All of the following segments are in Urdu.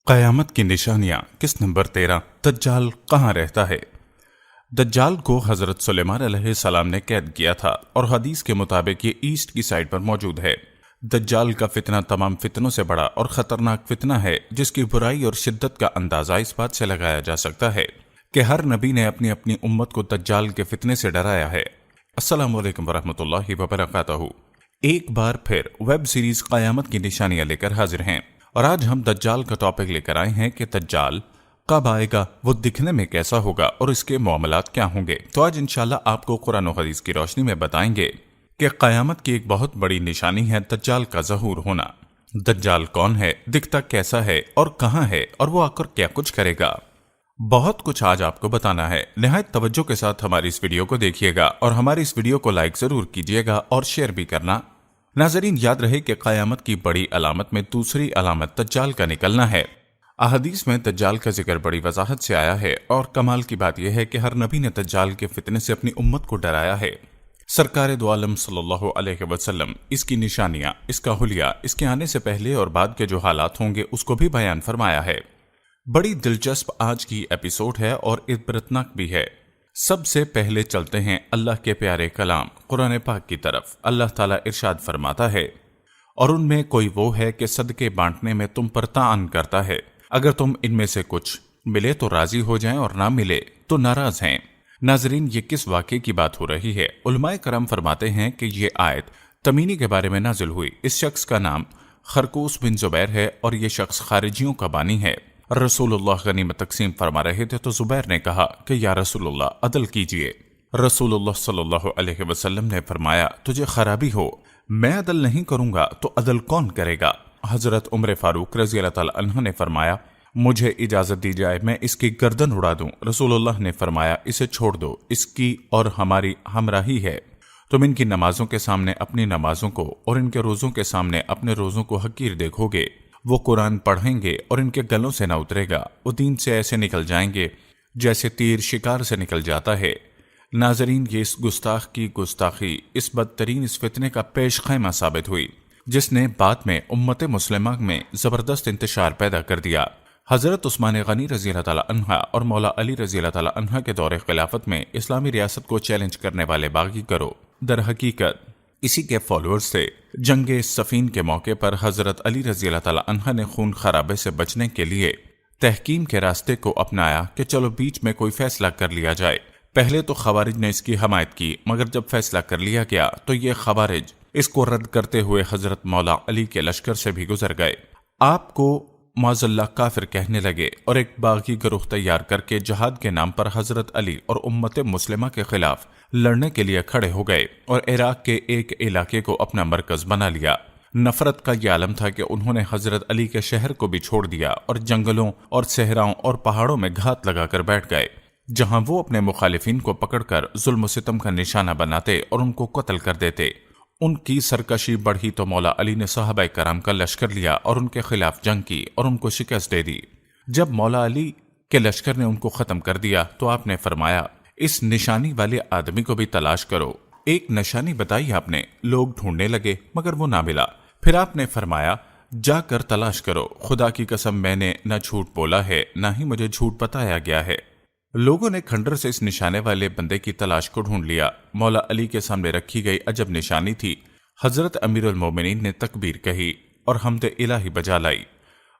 قیامت کی نشانیاں قسط نمبر 13 دجال کہاں رہتا ہے؟ دجال کو حضرت سلیمان علیہ السلام نے قید کیا تھا اور حدیث کے مطابق یہ ایسٹ کی سائڈ پر موجود ہے۔ دجال کا فتنہ تمام فتنوں سے بڑا اور خطرناک فتنہ ہے، جس کی برائی اور شدت کا اندازہ اس بات سے لگایا جا سکتا ہے کہ ہر نبی نے اپنی اپنی امت کو دجال کے فتنے سے ڈرایا ہے۔ السلام علیکم ورحمۃ اللہ وبرکاتہ۔ ایک بار پھر ویب سیریز قیامت کی نشانیاں لے کر حاضر ہیں، اور آج ہم دجال کا ٹاپک لے کر آئے ہیں کہ دجال کب آئے گا، وہ دکھنے میں کیسا ہوگا اور اس کے معاملات کیا ہوں گے۔ تو آج انشاءاللہ آپ کو قرآن و حدیث کی روشنی میں بتائیں گے کہ قیامت کی ایک بہت بڑی نشانی ہے دجال کا ظہور ہونا۔ دجال کون ہے، دکھتا کیسا ہے اور کہاں ہے، اور وہ آ کر کیا کچھ کرے گا، بہت کچھ آج آپ کو بتانا ہے۔ نہایت توجہ کے ساتھ ہماری اس ویڈیو کو دیکھیے گا اور ہماری اس ویڈیو کو لائک ضرور کیجیے گا اور شیئر بھی کرنا۔ ناظرین، یاد رہے کہ قیامت کی بڑی علامت میں دوسری علامت دجال کا نکلنا ہے۔ احادیث میں دجال کا ذکر بڑی وضاحت سے آیا ہے، اور کمال کی بات یہ ہے کہ ہر نبی نے دجال کے فتنے سے اپنی امت کو ڈرایا ہے۔ سرکار دو عالم صلی اللہ علیہ وسلم اس کی نشانیاں، اس کا حلیہ، اس کے آنے سے پہلے اور بعد کے جو حالات ہوں گے اس کو بھی بیان فرمایا ہے۔ بڑی دلچسپ آج کی ایپیسوڈ ہے اور عبرتناک بھی ہے۔ سب سے پہلے چلتے ہیں اللہ کے پیارے کلام قرآن پاک کی طرف۔ اللہ تعالیٰ ارشاد فرماتا ہے، اور ان میں کوئی وہ ہے کہ صدقے بانٹنے میں تم پر طعن کرتا ہے، اگر تم ان میں سے کچھ ملے تو راضی ہو جائیں اور نہ ملے تو ناراض ہیں۔ ناظرین، یہ کس واقعے کی بات ہو رہی ہے؟ علماء کرام فرماتے ہیں کہ یہ آیت تمینی کے بارے میں نازل ہوئی۔ اس شخص کا نام خرقوس بن زبیر ہے اور یہ شخص خارجیوں کا بانی ہے۔ رسول اللہ غنیمت تقسیم فرما رہے تھے تو زبیر نے کہا کہ یا رسول اللہ عدل کیجئے۔ رسول اللہ صلی اللہ علیہ وسلم نے فرمایا، تجھے خرابی ہو، میں عدل نہیں کروں گا تو عدل کون کرے گا؟ حضرت عمر فاروق رضی اللہ تعالی عنہ نے فرمایا، مجھے اجازت دی جائے میں اس کی گردن اڑا دوں۔ رسول اللہ نے فرمایا، اسے چھوڑ دو، اس کی اور ہماری ہمراہی ہے۔ تم ان کی نمازوں کے سامنے اپنی نمازوں کو اور ان کے روزوں کے سامنے اپنے روزوں کو حقیر دیکھو گے۔ وہ قرآن پڑھیں گے اور ان کے گلوں سے نہ اترے گا، وہ دین سے ایسے نکل جائیں گے جیسے تیر شکار سے نکل جاتا ہے۔ ناظرین، یہ اس گستاخ کی گستاخی اس بدترین اس فتنے کا پیش خیمہ ثابت ہوئی، جس نے بعد میں امت مسلمہ میں زبردست انتشار پیدا کر دیا۔ حضرت عثمان غنی رضی اللہ تعالی عنہ اور مولا علی رضی اللہ تعالی عنہ کے دور خلافت میں اسلامی ریاست کو چیلنج کرنے والے باغی گروہ در حقیقت اسی کے فالوورز تھے۔ جنگ صفین کے موقع پر حضرت علی رضی اللہ تعالی عنہ نے خون خرابے سے بچنے کے لیے تحکیم کے راستے کو اپنایا کہ چلو بیچ میں کوئی فیصلہ کر لیا جائے۔ پہلے تو خوارج نے اس کی حمایت کی، مگر جب فیصلہ کر لیا گیا تو یہ خوارج اس کو رد کرتے ہوئے حضرت مولا علی کے لشکر سے بھی گزر گئے۔ آپ کو معاذ اللہ کافر کہنے لگے اور ایک باغی گروہ تیار کر کے جہاد کے نام پر حضرت علی اور امت مسلمہ کے خلاف لڑنے کے لیے کھڑے ہو گئے اور عراق کے ایک علاقے کو اپنا مرکز بنا لیا۔ نفرت کا یہ عالم تھا کہ انہوں نے حضرت علی کے شہر کو بھی چھوڑ دیا اور جنگلوں اور صحراؤں اور پہاڑوں میں گھات لگا کر بیٹھ گئے، جہاں وہ اپنے مخالفین کو پکڑ کر ظلم و ستم کا نشانہ بناتے اور ان کو قتل کر دیتے۔ ان کی سرکشی بڑھی تو مولا علی نے صحابہ کرام کا لشکر لیا اور ان کے خلاف جنگ کی اور ان کو شکست دے دی۔ جب مولا علی کے لشکر نے ان کو ختم کر دیا تو آپ نے فرمایا، اس نشانی والے آدمی کو بھی تلاش کرو۔ ایک نشانی بتائی آپ نے، لوگ ڈھونڈنے لگے مگر وہ نہ ملا۔ پھر آپ نے فرمایا، جا کر تلاش کرو، خدا کی قسم میں نے نہ جھوٹ بولا ہے نہ ہی مجھے جھوٹ بتایا گیا ہے۔ لوگوں نے کھنڈر سے اس نشانے والے بندے کی تلاش کو ڈھونڈ لیا۔ مولا علی کے سامنے رکھی گئی عجب نشانی تھی۔ حضرت امیر المومنین نے تکبیر کہی اور حمد الہی بجا لائی۔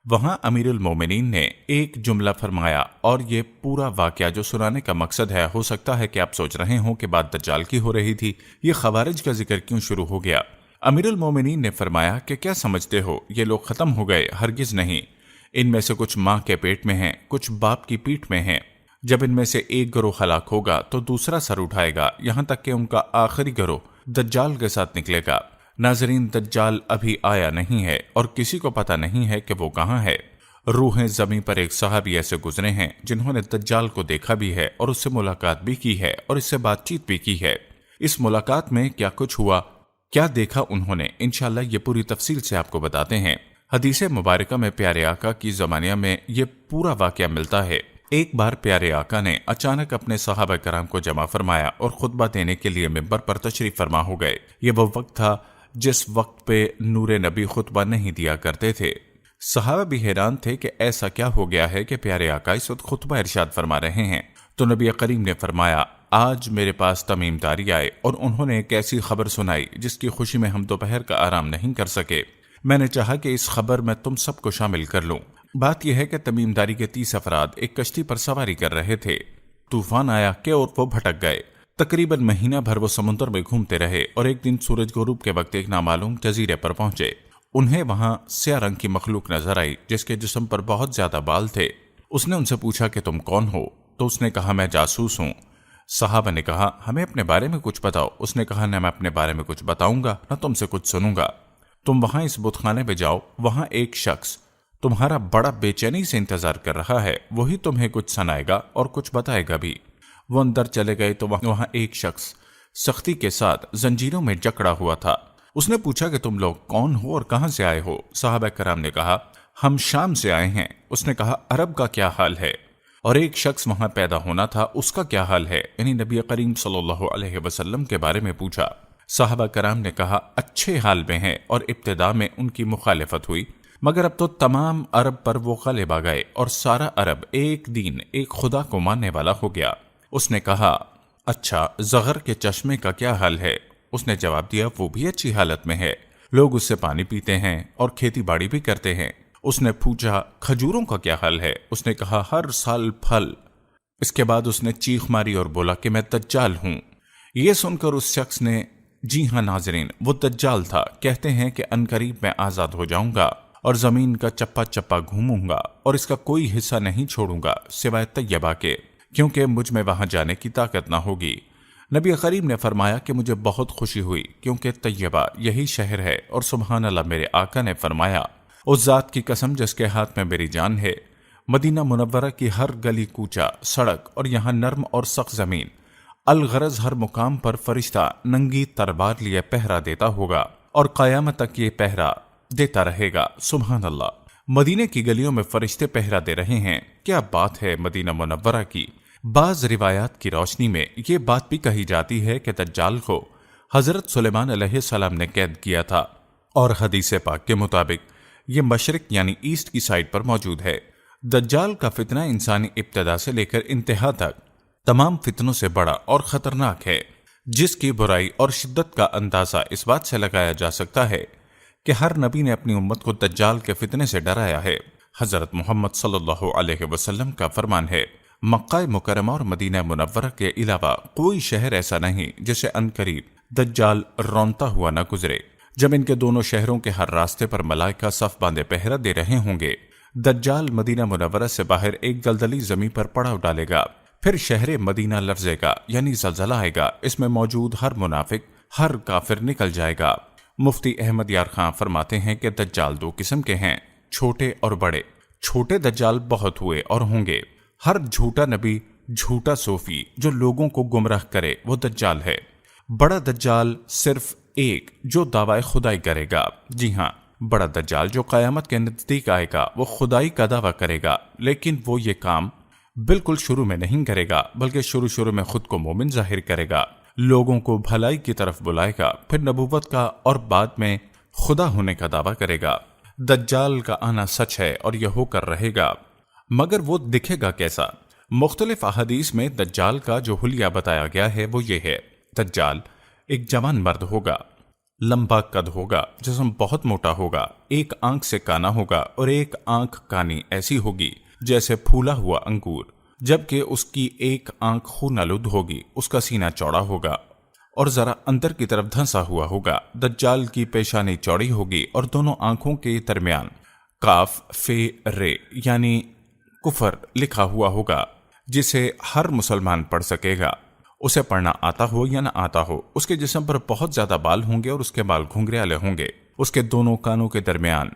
وہاں امیر المومنین نے ایک جملہ فرمایا، اور یہ پورا واقعہ جو سنانے کا مقصد ہے، ہو سکتا ہے کہ آپ سوچ رہے ہوں کہ بات دجال کی ہو رہی تھی، یہ خوارج کا ذکر کیوں شروع ہو گیا؟ امیر المومنین نے فرمایا کہ کیا سمجھتے ہو یہ لوگ ختم ہو گئے؟ ہرگز نہیں، ان میں سے کچھ ماں کے پیٹ میں ہیں، کچھ باپ کی پیٹھ میں ہیں۔ جب ان میں سے ایک گروہ ہلاک ہوگا تو دوسرا سر اٹھائے گا، یہاں تک کہ ان کا آخری گروہ دجال کے ساتھ نکلے گا۔ ناظرین، دجال ابھی آیا نہیں ہے اور کسی کو پتہ نہیں ہے کہ وہ کہاں ہے۔ روحیں زمین پر ایک صحابی ایسے گزرے ہیں جنہوں نے دجال کو دیکھا بھی ہے اور اس سے ملاقات بھی کی ہے اور اس سے بات چیت بھی کی ہے۔ اس ملاقات میں کیا کچھ ہوا، کیا دیکھا انہوں نے، انشاءاللہ یہ پوری تفصیل سے آپ کو بتاتے ہیں۔ حدیث مبارکہ میں پیارے آقا کی زمانیہ میں یہ پورا واقعہ ملتا ہے۔ ایک بار پیارے آقا نے اچانک اپنے صحابہ کرام کو جمع فرمایا اور خطبہ دینے کے لیے منبر پر تشریف فرما ہو گئے۔ یہ وہ وقت تھا جس وقت پہ نور نبی خطبہ نہیں دیا کرتے تھے۔ صحابہ بھی حیران تھے کہ ایسا کیا ہو گیا ہے کہ پیارے آقا اس وقت خطبہ ارشاد فرما رہے ہیں۔ تو نبی کریم نے فرمایا، آج میرے پاس تمیم داری آئے اور انہوں نے ایک ایسی خبر سنائی جس کی خوشی میں ہم دوپہر کا آرام نہیں کر سکے۔ میں نے چاہا کہ اس خبر میں تم سب کو شامل کر لوں۔ بات یہ ہے کہ تمیم داری کے 30 افراد ایک کشتی پر سواری کر رہے تھے۔ طوفان آیا کہ اور وہ بھٹک گئے۔ تقریباً مہینہ بھر وہ سمندر میں گھومتے رہے اور ایک دن سورج غروب کے وقت ایک نامعلوم جزیرے پر پہنچے۔ انہیں وہاں سیاہ رنگ کی مخلوق نظر آئی جس کے جسم پر بہت زیادہ بال تھے۔ اس نے ان سے پوچھا کہ تم کون ہو؟ تو اس نے کہا، میں جاسوس ہوں۔ صحابہ نے کہا، ہمیں اپنے بارے میں کچھ بتاؤ۔ اس نے کہا، نہ میں اپنے بارے میں کچھ بتاؤں گا نہ تم سے کچھ سنوں گا۔ تم وہاں اس بت خانے پہ جاؤ، وہاں ایک شخص تمہارا بڑا بے چینی سے انتظار کر رہا ہے، وہی تمہیں کچھ سنائے گا اور کچھ بتائے گا بھی۔ وہ اندر چلے گئے تو وہاں ایک شخص سختی کے ساتھ زنجیروں میں جکڑا ہوا تھا۔ اس نے پوچھا کہ تم لوگ کون ہو اور کہاں سے آئے ہو؟ صحابہ کرام نے کہا، ہم شام سے آئے ہیں۔ اس نے کہا، عرب کا کیا حال ہے؟ اور ایک شخص وہاں پیدا ہونا تھا، اس کا کیا حال ہے؟ یعنی نبی کریم صلی اللہ علیہ وسلم کے بارے میں پوچھا۔ صحابہ کرام نے کہا، اچھے حال میں ہیں، اور ابتدا میں ان کی مخالفت ہوئی، مگر اب تو تمام عرب پر وہ غالب آ گئے اور سارا عرب ایک دین ایک خدا کو ماننے والا ہو گیا۔ اس نے کہا، اچھا زغر کے چشمے کا کیا حال ہے؟ اس نے جواب دیا، وہ بھی اچھی حالت میں ہے، لوگ اس سے پانی پیتے ہیں اور کھیتی باڑی بھی کرتے ہیں۔ اس نے پوچھا، کھجوروں کا کیا حال ہے؟ اس نے کہا، ہر سال پھل۔ اس کے بعد اس نے چیخ ماری اور بولا کہ میں دجال ہوں۔ یہ سن کر اس شخص نے، جی ہاں ناظرین، وہ دجال تھا۔ کہتے ہیں کہ عنقریب میں آزاد ہو جاؤں گا اور زمین کا چپا چپا گھوموں گا اور اس کا کوئی حصہ نہیں چھوڑوں گا سوائے طیبہ کے، کیونکہ مجھ میں وہاں جانے کی طاقت نہ ہوگی۔ نبی کریم نے فرمایا کہ مجھے بہت خوشی ہوئی، کیونکہ طیبہ یہی شہر ہے، اور سبحان اللہ، میرے آقا نے فرمایا، اس ذات کی قسم جس کے ہاتھ میں میری جان ہے، مدینہ منورہ کی ہر گلی کوچہ سڑک اور یہاں نرم اور سخت زمین، الغرض ہر مقام پر فرشتہ ننگی تلوار لیے پہرا دیتا ہوگا اور قیامت تک یہ پہرا دیتا رہے گا۔ سبحان اللہ، مدینے کی گلیوں میں فرشتے پہرا دے رہے ہیں، کیا بات ہے مدینہ منورہ کی۔ بعض روایات کی روشنی میں یہ بات بھی کہی جاتی ہے کہ دجال کو حضرت سلیمان علیہ السلام نے قید کیا تھا، اور حدیث پاک کے مطابق یہ مشرق یعنی ایسٹ کی سائڈ پر موجود ہے۔ دجال کا فتنہ انسانی ابتدا سے لے کر انتہا تک تمام فتنوں سے بڑا اور خطرناک ہے، جس کی برائی اور شدت کا اندازہ اس بات سے لگایا جا سکتا ہے کہ ہر نبی نے اپنی امت کو دجال کے فتنے سے ڈرایا ہے۔ حضرت محمد صلی اللہ علیہ وسلم کا فرمان ہے، مکہ مکرمہ اور مدینہ منورہ کے علاوہ کوئی شہر ایسا نہیں جسے عنقریب دجال رونتا ہوا نہ گزرے۔ جب ان کے دونوں شہروں کے ہر راستے پر ملائکہ صف باندھے پہرا دے رہے ہوں گے، دجال مدینہ منورہ سے باہر ایک دلدلی زمین پر پڑاؤ ڈالے گا، پھر شہر مدینہ لرزے گا، یعنی زلزلہ آئے گا، اس میں موجود ہر منافق، ہر کافر نکل جائے گا۔ مفتی احمد یار خان فرماتے ہیں کہ دجال دو قسم کے ہیں، چھوٹے اور بڑے۔ چھوٹے دجال بہت ہوئے اور ہوں گے۔ ہر جھوٹا نبی، جھوٹا صوفی جو لوگوں کو گمراہ کرے وہ دجال ہے۔ بڑا دجال صرف ایک جو دعوی خدائی کرے گا۔ جی ہاں، بڑا دجال جو قیامت کے نزدیک آئے گا وہ خدائی کا دعویٰ کرے گا، لیکن وہ یہ کام بالکل شروع میں نہیں کرے گا، بلکہ شروع میں خود کو مومن ظاہر کرے گا، لوگوں کو بھلائی کی طرف بلائے گا، پھر نبوت کا اور بعد میں خدا ہونے کا دعویٰ کرے گا۔ دجال کا آنا سچ ہے اور یہ ہو کر رہے گا، مگر وہ دکھے گا کیسا؟ مختلف احادیث میں دجال کا جو حلیہ بتایا گیا ہے وہ یہ ہے، دجال ایک جوان مرد ہوگا، لمبا قد ہوگا، جسم بہت موٹا ہوگا، ایک آنکھ سے کانا ہوگا اور ایک آنکھ کانی ایسی ہوگی جیسے پھولا ہوا انگور، جبکہ اس کی ایک آنکھ خون آلود ہوگی، اس کا سینہ چوڑا ہوگا اور ذرا اندر کی طرف دھنسا ہوا ہوگا۔ دجال کی پیشانی چوڑی ہوگی اور دونوں آنکھوں کے درمیان کاف فے رے یعنی کفر لکھا ہوا ہوگا، جسے ہر مسلمان پڑھ سکے گا، اسے پڑھنا آتا ہو یا نہ آتا ہو۔ اس کے جسم پر بہت زیادہ بال ہوں گے اور اس کے بال گھنگریالے ہوں گے۔ اس کے دونوں کانوں کے درمیان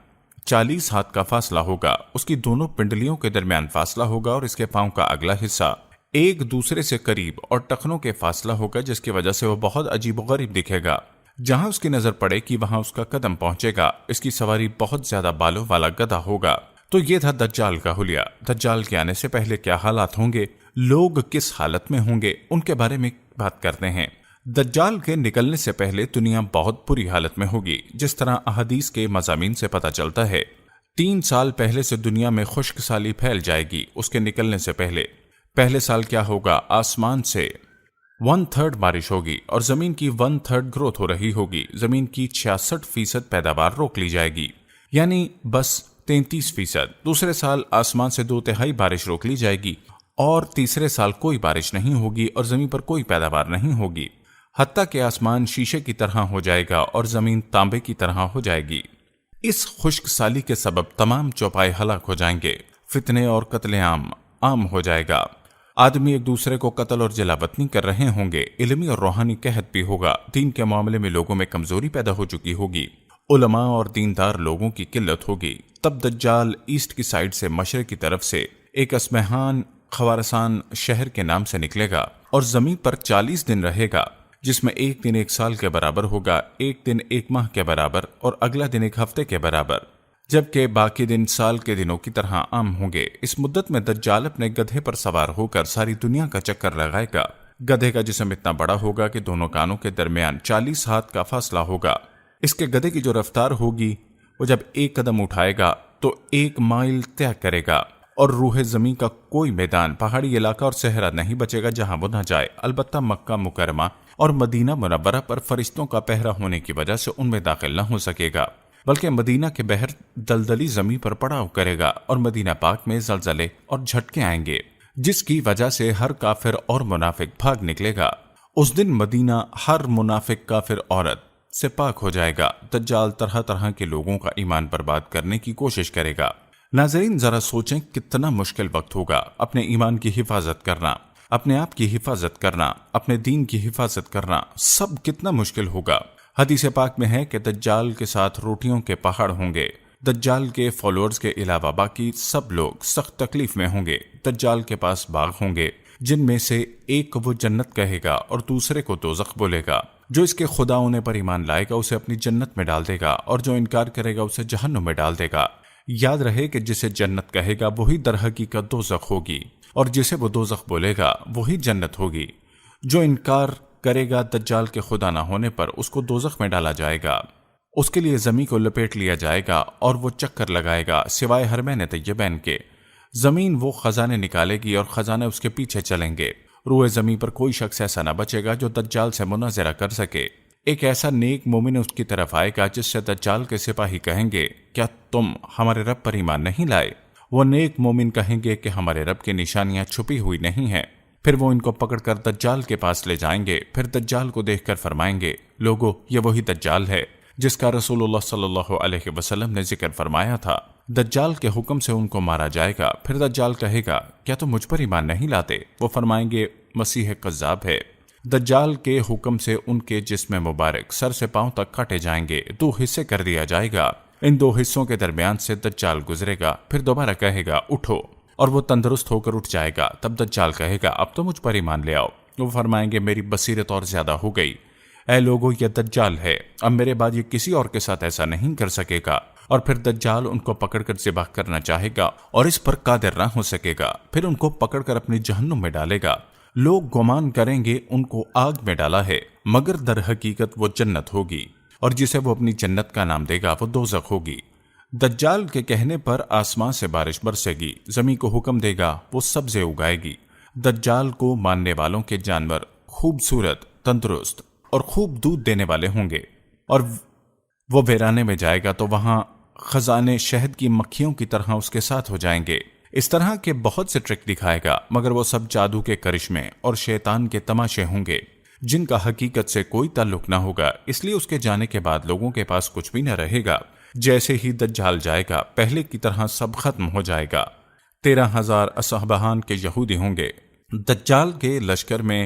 40 ہاتھ کا فاصلہ ہوگا، اس کی دونوں پنڈلیوں کے درمیان فاصلہ ہوگا اور اس کے پاؤں کا اگلا حصہ ایک دوسرے سے قریب اور ٹخنوں کے فاصلہ ہوگا، جس کی وجہ سے وہ بہت عجیب و غریب دکھے گا۔ جہاں اس کی نظر پڑے کہ وہاں اس کا قدم پہنچے گا۔ اس کی سواری بہت زیادہ بالوں والا گدھا ہوگا۔ تو یہ تھا دجال کا حلیہ۔ دجال کے آنے سے پہلے کیا حالات ہوں گے، لوگ کس حالت میں ہوں گے، ان کے بارے میں بات کرتے ہیں۔ دجال کے نکلنے سے پہلے دنیا بہت بری حالت میں ہوگی، جس طرح احادیث کے مضامین سے پتہ چلتا ہے۔ 3 سال پہلے سے دنیا میں خشک سالی پھیل جائے گی اس کے نکلنے سے پہلے۔ پہلے سال کیا ہوگا؟ آسمان سے 1/3 بارش ہوگی اور زمین کی 1/3 گروتھ ہو رہی ہوگی۔ زمین کی 66% پیداوار روک لی جائے گی، یعنی بس 33%۔ دوسرے سال آسمان سے 2/3 بارش روک لی جائے گی اور تیسرے سال کوئی بارش نہیں ہوگی اور زمین پر کوئی پیداوار نہیں ہوگی، حتیٰ کہ آسمان شیشے کی طرح ہو جائے گا اور زمین تانبے کی طرح ہو جائے گی۔ اس خشک سالی کے سبب تمام چوپائے ہلاک ہو جائیں گے، فتنے اور قتل عام ہو جائے گا، آدمی ایک دوسرے کو قتل اور جلا وطنی کر رہے ہوں گے، علمی اور روحانی قحط بھی ہوگا، دین کے معاملے میں لوگوں میں کمزوری پیدا ہو چکی ہوگی، علماء اور دیندار لوگوں کی قلت ہوگی۔ تب دجال ایسٹ کی سائیڈ سے مشرق کی طرف سے ایک اسمہان خوارسان شہر کے نام سے نکلے گا اور زمین پر 40 دن رہے گا، جس میں ایک دن 1 سال کے برابر ہوگا، ایک دن 1 ماہ کے برابر اور اگلا دن 1 ہفتے کے برابر، جبکہ باقی دن سال کے دنوں کی طرح عام ہوں گے۔ اس مدت میں دجال اپنے گدھے پر سوار ہو کر ساری دنیا کا چکر لگائے گا۔ گدھے کا جسم اتنا بڑا ہوگا کہ دونوں کانوں کے درمیان 40 ہاتھ کا فاصلہ ہوگا۔ اس کے گدھے کی جو رفتار ہوگی، وہ جب 1 قدم اٹھائے گا تو 1 مائل طے کرے گا، اور روح زمین کا کوئی میدان، پہاڑی علاقہ اور صحرا نہیں بچے گا جہاں وہ نہ جائے۔ البتہ مکہ مکرمہ اور مدینہ منورہ پر فرشتوں کا پہرا ہونے کی وجہ سے ان میں داخل نہ ہو سکے گا، بلکہ مدینہ کے بحر دلدلی زمین پر پڑاؤ کرے گا اور مدینہ پاک میں زلزلے اور جھٹکے آئیں گے، جس کی وجہ سے ہر کافر اور منافق بھاگ نکلے گا۔ اس دن مدینہ ہر منافق کافر عورت سے پاک ہو جائے گا۔ دجال طرح طرح کے لوگوں کا ایمان برباد کرنے کی کوشش کرے گا۔ ناظرین، ذرا سوچیں کتنا مشکل وقت ہوگا اپنے ایمان کی حفاظت کرنا، اپنے آپ کی حفاظت کرنا، اپنے دین کی حفاظت کرنا، سب کتنا مشکل ہوگا۔ حدیث پاک میں ہے کہ دجال کے ساتھ روٹیوں کے پہاڑ ہوں گے۔ دجال کے فالوورز کے علاوہ باقی سب لوگ سخت تکلیف میں ہوں گے۔ دجال کے پاس باغ ہوں گے جن میں سے ایک کو وہ جنت کہے گا اور دوسرے کو دوزخ بولے گا۔ جو اس کے خدا ہونے پر ایمان لائے گا اسے اپنی جنت میں ڈال دے گا، اور جو انکار کرے گا اسے جہنم میں ڈال دے گا۔ یاد رہے کہ جسے جنت کہے گا وہی در حقیقت دوزخ ہوگی، اور جسے وہ دوزخ بولے گا وہی جنت ہوگی۔ جو انکار کرے گا دجال کے خدا نہ ہونے پر، اس کو دوزخ میں ڈالا جائے گا، اس کے لیے زمین کو لپیٹ لیا جائے گا اور وہ چکر لگائے گا سوائے حرمین طیبین کے۔ زمین وہ خزانے نکالے گی اور خزانے اس کے پیچھے چلیں گے۔ روئے زمین پر کوئی شخص ایسا نہ بچے گا جو دجال سے مناظرہ کر سکے۔ ایک ایسا نیک مومن اس کی طرف آئے گا جس سے دجال کے سپاہی کہیں گے، کیا تم ہمارے رب پر ایمان نہیں لائے؟ وہ نیک مومن کہیں گے کہ ہمارے رب کی نشانیاں چھپی ہوئی نہیں ہیں۔ پھر وہ ان کو پکڑ کر دجال کے پاس لے جائیں گے۔ پھر دجال کو دیکھ کر فرمائیں گے، لوگو یہ وہی دجال ہے جس کا رسول اللہ صلی اللہ علیہ وسلم نے ذکر فرمایا تھا۔ دجال کے حکم سے ان کو مارا جائے گا۔ پھر دجال کہے گا، کیا تم مجھ پر ایمان نہیں لاتے؟ وہ فرمائیں گے، مسیح کذاب ہے۔ دجال کے حکم سے ان کے جسم مبارک سر سے پاؤں تک کاٹے جائیں گے، 2 حصے کر دیا جائے گا۔ ان 2 حصوں کے درمیان سے دجال گزرے گا، پھر دوبارہ کہے گا اٹھو، اور وہ تندرست ہو کر اٹھ جائے گا۔ تب دجال کہے گا، اب تو مجھ پر ایمان لے آؤ۔ وہ فرمائیں گے، میری بصیرت اور زیادہ ہو گئی، اے لوگو یہ دجال ہے، اب میرے بعد یہ کسی اور کے ساتھ ایسا نہیں کر سکے گا۔ اور پھر دجال ان کو پکڑ کر ذبح کرنا چاہے گا اور اس پر قادر نہ ہو سکے گا۔ پھر ان کو پکڑ کر اپنی جہنم میں ڈالے گا۔ لوگ گمان کریں گے ان کو آگ میں ڈالا ہے، مگر در حقیقت وہ جنت ہوگی، اور جسے وہ اپنی جنت کا نام دے گا وہ دوزخ ہوگی۔ دجال کے کہنے پر آسمان سے بارش برسے گی، زمین کو حکم دے گا وہ سبزے اگائے گی۔ دجال کو ماننے والوں کے جانور خوبصورت، تندرست اور خوب دودھ دینے والے ہوں گے، اور وہ ویرانے میں جائے گا تو وہاں خزانے شہد کی مکھیوں کی طرح اس کے ساتھ ہو جائیں گے۔ اس طرح کے بہت سے ٹرک دکھائے گا، مگر وہ سب جادو کے کرشمے اور شیطان کے تماشے ہوں گے جن کا حقیقت سے کوئی تعلق نہ ہوگا۔ اس لیے اس کے جانے کے بعد لوگوں کے پاس کچھ بھی نہ رہے گا۔ جیسے ہی دجال جائے گا پہلے کی طرح سب ختم ہو جائے گا۔ 13,000 اصحابہان کے یہودی ہوں گے۔ دجال کے لشکر میں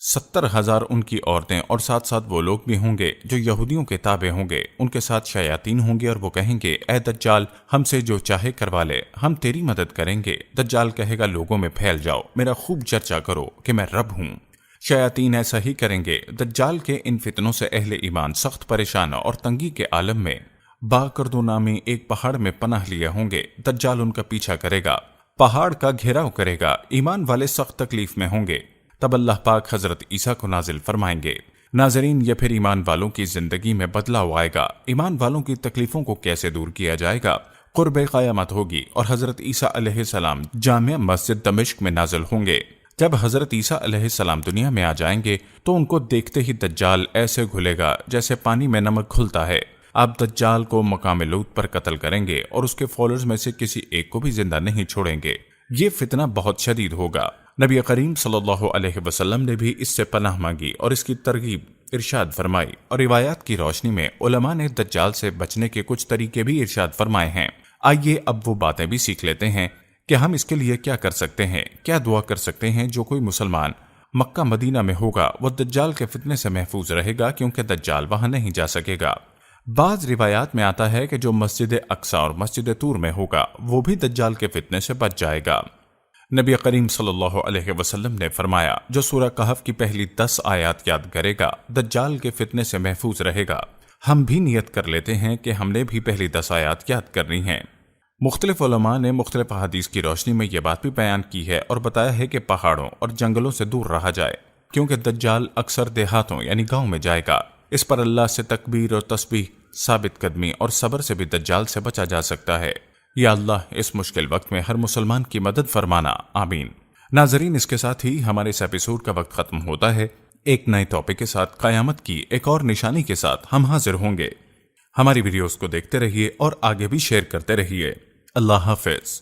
70,000 ان کی عورتیں اور ساتھ ساتھ وہ لوگ بھی ہوں گے جو یہودیوں کے تابع ہوں گے۔ ان کے ساتھ شیاطین ہوں گے اور وہ کہیں گے، اے دجال ہم سے جو چاہے کروا لے، ہم تیری مدد کریں گے۔ دجال کہے گا، لوگوں میں پھیل جاؤ، میرا خوب چرچا کرو کہ میں رب ہوں۔ شیاطین ایسا ہی کریں گے۔ دجال کے ان فتنوں سے اہل ایمان سخت پریشان اور تنگی کے عالم میں باکردو نامی ایک پہاڑ میں پناہ لیے ہوں گے۔ دجال ان کا پیچھا کرے گا، پہاڑ کا گھیراؤ کرے گا۔ ایمان والے سخت تکلیف میں ہوں گے۔ تب اللہ پاک حضرت عیسیٰ کو نازل فرمائیں گے۔ ناظرین، یہ پھر ایمان والوں کی زندگی میں بدلاؤ آئے گا۔ ایمان والوں کی تکلیفوں کو کیسے دور کیا جائے گا؟ قرب قیامت ہوگی اور حضرت عیسیٰ علیہ السلام جامع مسجد دمشق میں نازل ہوں گے۔ جب حضرت عیسیٰ علیہ السلام دنیا میں آ جائیں گے تو ان کو دیکھتے ہی دجال ایسے گھلے گا جیسے پانی میں نمک گھلتا ہے۔ آپ دجال کو مقام لوط پر قتل کریں گے اور اس کے فالوورز میں سے کسی ایک کو بھی زندہ نہیں چھوڑیں گے۔ یہ فتنہ بہت شدید ہوگا۔ نبی کریم صلی اللہ علیہ وسلم نے بھی اس سے پناہ مانگی اور اس کی ترغیب ارشاد فرمائی، اور روایات کی روشنی میں علماء نے دجال سے بچنے کے کچھ طریقے بھی ارشاد فرمائے ہیں۔ آئیے اب وہ باتیں بھی سیکھ لیتے ہیں کہ ہم اس کے لیے کیا کر سکتے ہیں، کیا دعا کر سکتے ہیں۔ جو کوئی مسلمان مکہ مدینہ میں ہوگا وہ دجال کے فتنے سے محفوظ رہے گا، کیونکہ دجال وہاں نہیں جا سکے گا۔ بعض روایات میں آتا ہے کہ جو مسجد اقصی اور مسجد طور میں ہوگا وہ بھی دجال کے فتنے سے بچ جائے گا۔ نبی کریم صلی اللہ علیہ وسلم نے فرمایا، جو سورہ کہف کی پہلی 10 آیات یاد کرے گا دجال کے فتنے سے محفوظ رہے گا۔ ہم بھی نیت کر لیتے ہیں کہ ہم نے بھی پہلی 10 آیات یاد کرنی ہیں۔ مختلف علماء نے مختلف احادیث کی روشنی میں یہ بات بھی بیان کی ہے اور بتایا ہے کہ پہاڑوں اور جنگلوں سے دور رہا جائے، کیونکہ دجال اکثر دیہاتوں یعنی گاؤں میں جائے گا۔ اس پر اللہ سے تکبیر اور تسبیح، ثابت قدمی اور صبر سے بھی دجال سے بچا جا سکتا ہے۔ یا اللہ اس مشکل وقت میں ہر مسلمان کی مدد فرمانا، آمین۔ ناظرین، اس کے ساتھ ہی ہمارے اس ایپیسوڈ کا وقت ختم ہوتا ہے۔ ایک نئے ٹاپک کے ساتھ، قیامت کی ایک اور نشانی کے ساتھ ہم حاضر ہوں گے۔ ہماری ویڈیوز کو دیکھتے رہیے اور آگے بھی شیئر کرتے رہیے۔ اللہ حافظ۔